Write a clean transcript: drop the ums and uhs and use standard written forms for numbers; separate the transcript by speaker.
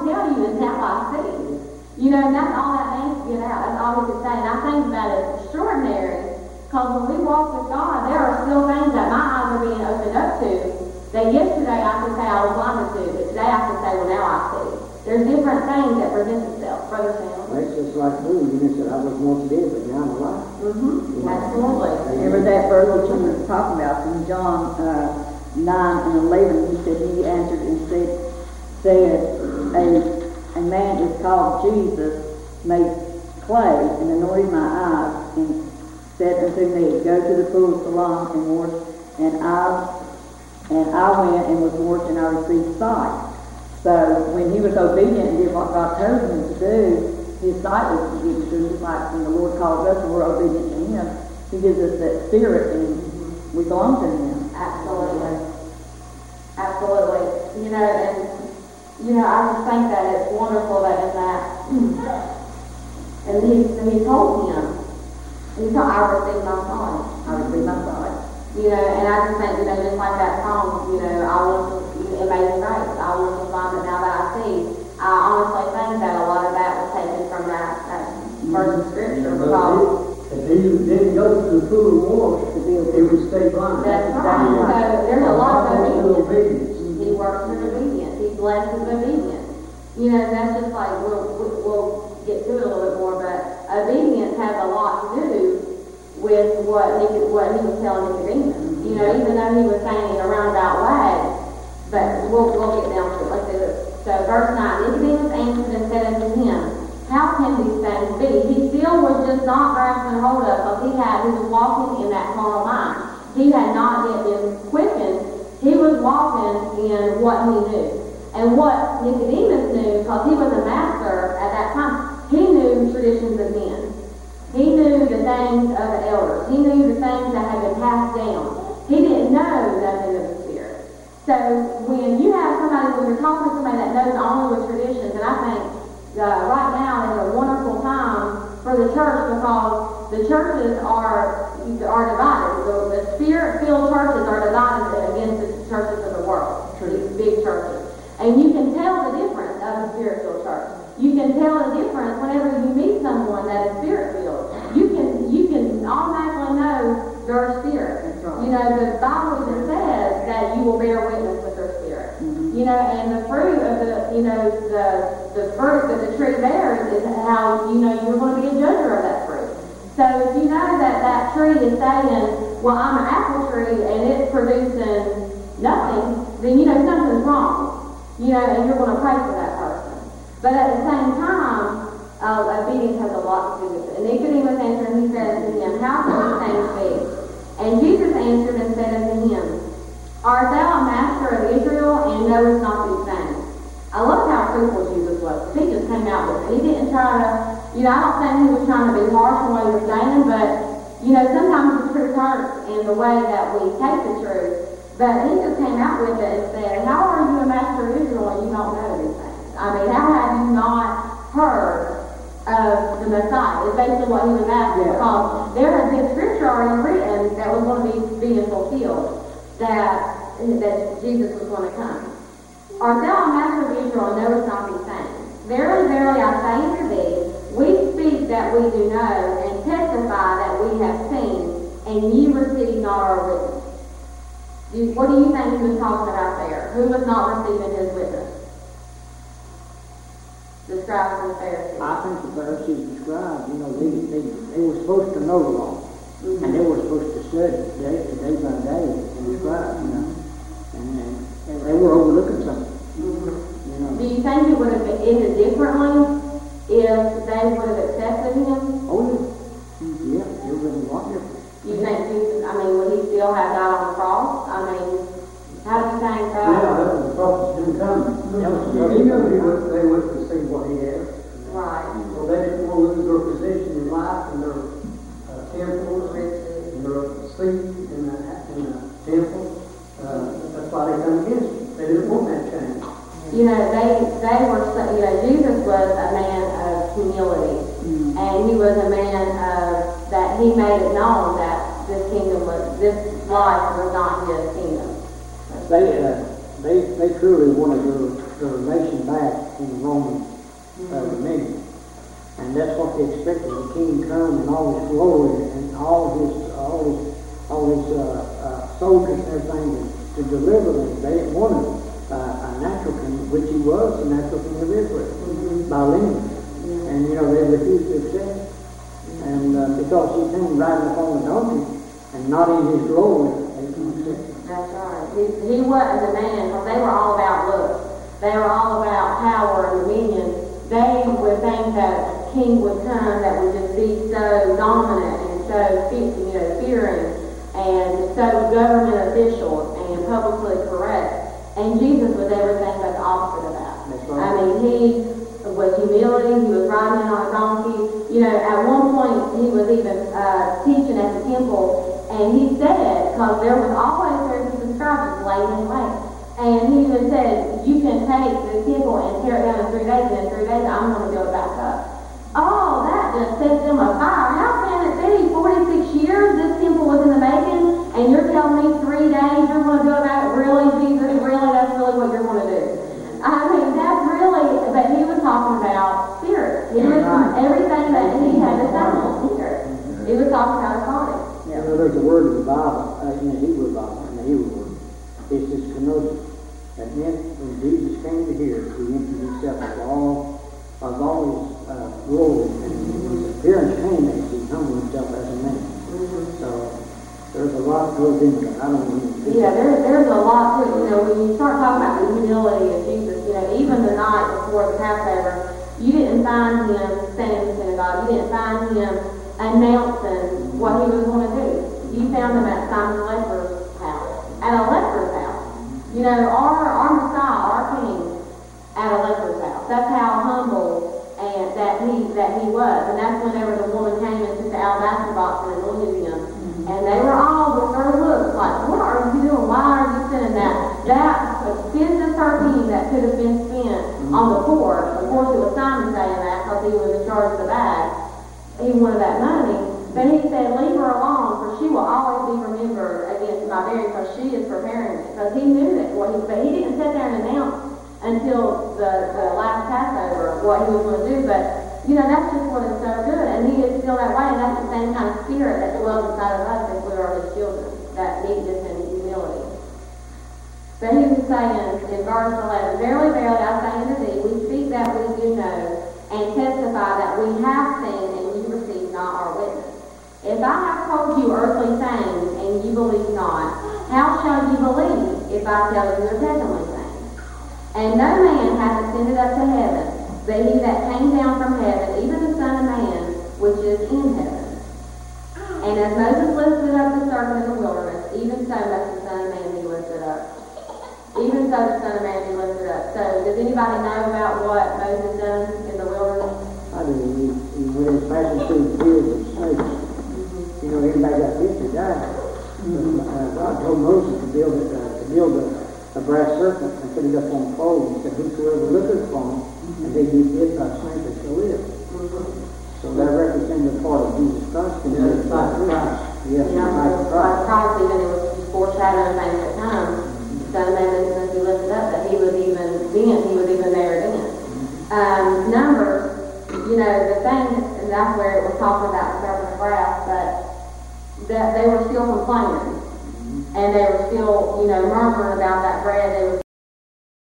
Speaker 1: tell you is now I see. You know, and that's all that man could get out. That's all he could say. And I think that is extraordinary, because when we walk with God, there are still things that my eyes are being opened up to that yesterday I could say I was blinded to, but today I could say, well, now I see. There's different things that present itself. Brother Sam?
Speaker 2: Well, it's just like food. You just said, I was once dead, but now I'm alive.
Speaker 1: Absolutely.
Speaker 3: Remember that verse that you were talking about from John 9 and 11? He said, he answered and said, a man is called Jesus, made clay, and anointed my eyes, and said unto me, go to the pool of Siloam and wash, and I went and was washed, and I received sight. So when he was obedient and did what God told him to do, his sight was given to him. Just like when the Lord calls us and we're obedient to him, he gives us that spirit and we belong to him.
Speaker 1: Absolutely. Absolutely. You know, and I just think that it's wonderful that in that, and he told him, I received my sight.
Speaker 3: I received my sight.
Speaker 1: You know, and I just think, you know, just like that song, you know, Amazing Grace, I want to find it now that I see. I honestly think that a lot of that was taken from that verse of scripture, because
Speaker 4: if he didn't go to the pool of water, he would stay blind.
Speaker 1: That's right. So there's a lot of obedience. He works with obedience. He blesses obedience. You know, that's just like, we'll get to it a little bit more, but obedience has a lot to do with what he was telling Nicodemus. You know, even though he was saying it a roundabout way, but we'll get down to it. Let's do this. So verse 9, Nicodemus answered and said unto him, how can these things be? He still was just not grasping hold of, because he was walking in that carnal mind. He had not yet been quickened. He was walking in what he knew. And what Nicodemus knew, because he was a master at that time, he knew traditions of men. He knew the things of the elders. He knew the things that had been passed down. He didn't know nothing of the Spirit. So when you have somebody, when you're talking to somebody that knows only with traditions, and I think right now is a wonderful time for the church, because the churches are divided. The Spirit-filled churches are divided against the churches of the world, these big churches. And you can tell the difference of the Spirit-filled church. You can tell the difference whenever you meet someone that is Spirit-filled. You can automatically know their spirit.
Speaker 3: Right.
Speaker 1: You know, the Bible even says that you will bear witness with their spirit. You know, and the fruit of the fruit that the tree bears is how you know you're going to be a judger of that fruit. So if you know that tree is saying, well, I'm an apple tree and it's producing nothing, then you know something's wrong. You know, and you're going to pray for that person. But at the same time, obedience has a lot to do with it. And Nicodemus answered, and he said unto him, how can these things be? And Jesus answered and said unto him, art thou a master of Israel, and knowest not these things? I love how truthful Jesus was. He just came out with it. He didn't try to, you know, I don't think he was trying to be harsh in what he was saying, but, you know, sometimes the truth hurts in the way that we take the truth. But he just came out with it and said, how are you a master of Israel and you don't know these things? I mean, how have you not heard of the Messiah? Is basically what he was asking, because there has been scripture already written that was going to be being fulfilled, that Jesus was going to come. Art thou a master of Israel and knowest not these things? Verily, verily, I say unto thee, we speak that we do know, and testify that we have seen, and ye receive not our witness. What do you think he was talking about there? Who was not receiving his witness? The scribes and the Pharisees.
Speaker 2: I think the Pharisees and scribes, you know, they were supposed to know the law. And they were supposed to study day by day and the scribes, you know. And they were overlooking something. You know.
Speaker 1: Do you think it would have ended differently if they would have accepted him?
Speaker 2: Oh, yeah. Yeah, it would have been a lot different.
Speaker 1: You think Jesus, I mean, would he still have died on the cross? I mean, how do you think that?
Speaker 4: Yeah, that was the prophet didn't come. He knew they wouldn't receive what he had.
Speaker 1: Right.
Speaker 4: So they didn't want to lose their position in life and their temples and their seat in the temple. That's why they come against him. They didn't want that change.
Speaker 1: You know, they were, you know, Jesus was a man of humility. And he was a man of, that he made it known that this life was not his kingdom.
Speaker 2: They truly wanted their nation back in the Roman that's what they expected. The king come in all his glory and all his soldiers and everything to deliver them. They didn't want a natural king, which he was the natural king of Israel, by lineage. And they refused to accept it. And because he came riding upon the donkey and not in his glory, they couldn't accept it.
Speaker 1: That's right. He wasn't a man, because they were all about looks. They were all about power and dominion. They would think that a king would come that would just be so dominant and so fearing and so government official and publicly correct. And Jesus was everything but the opposite of that.
Speaker 2: That's right.
Speaker 1: I mean, he was humility. He was riding on a donkey. At one point he was even teaching at the temple, and he said, because there was always Pharisees and scribes laying in wait. And he even said, you can take the temple and tear it down in 3 days, and in 3 days I'm going to build it back up. Oh, that just sets them afire. How can it be? 46 years this temple was in the making, and you're telling me 3 days you're going to build it back? Really, Jesus? Really? That's really what you're going to do? I mean, that's really, but he was talking about spirit. He was, everything that he had to say on spirit. He was talking about his body.
Speaker 2: There's a word in the Bible, in the Hebrew Bible, in the Hebrew word. It's this kenosis. That meant when Jesus came to here, he emptied himself of all his glory, and his appearance came as he humbled himself as a man. So there's a lot goes into that. I don't even
Speaker 1: there's a lot to it. When you start talking about the humility of Jesus, even the night before the Passover, you didn't find him standing in the synagogue. You didn't find him announcing what he was going to do. You found him at Simon the leper's house, at a leper's house. Our Messiah, our King, at a leper's house. That's how humble and that he was. And that's whenever the woman came and took the alabaster box and anointed him. And they were all with their looks like, what are you doing? Why are you sending that? That spent the 13 that could have been spent on the poor. Of course, it was Simon saying that because he was in charge of the bag. He wanted that money. But he said, leave her alone, for she will always be remembered against my burial, because she is preparing it. Because he knew that but he didn't sit there and announce until the last Passover what he was going to do. But that's just what is so good. And he is still that way, and that's the same kind of spirit that dwells inside of us if we are his children, that meekness and humility. But he was saying in verse 11, verily, verily, I say unto thee, we speak that we do know, and testify that we have seen, and ye receive not our witness. If I have told you earthly things, and you believe not, how shall you believe if I tell you of heavenly things? And no man hath ascended up to heaven, but he that came down from heaven, even the Son of Man, which is in heaven. And as Moses lifted up the serpent in the wilderness, even so must the Son of Man be lifted up. Even so the Son of Man be lifted up. So, does anybody know about what Moses done in the wilderness?
Speaker 2: I do. When he was passing through the fields of snakes, everybody got bit and died. God told Moses to build a brass serpent and put it up on a pole. He said, whosoever looketh upon it, and they be bit by a snake, they shall live. So that represented part of Jesus Christ.
Speaker 4: Yes, like Christ.
Speaker 2: Yes, like Christ.
Speaker 1: Christ, even it was foreshadowing things to come. So then as he lifted up, that he was even there then. Numbers, the thing, and that's where it was talking about the serpent of brass, but that they were still complaining. And they were still, murmuring about that bread. They were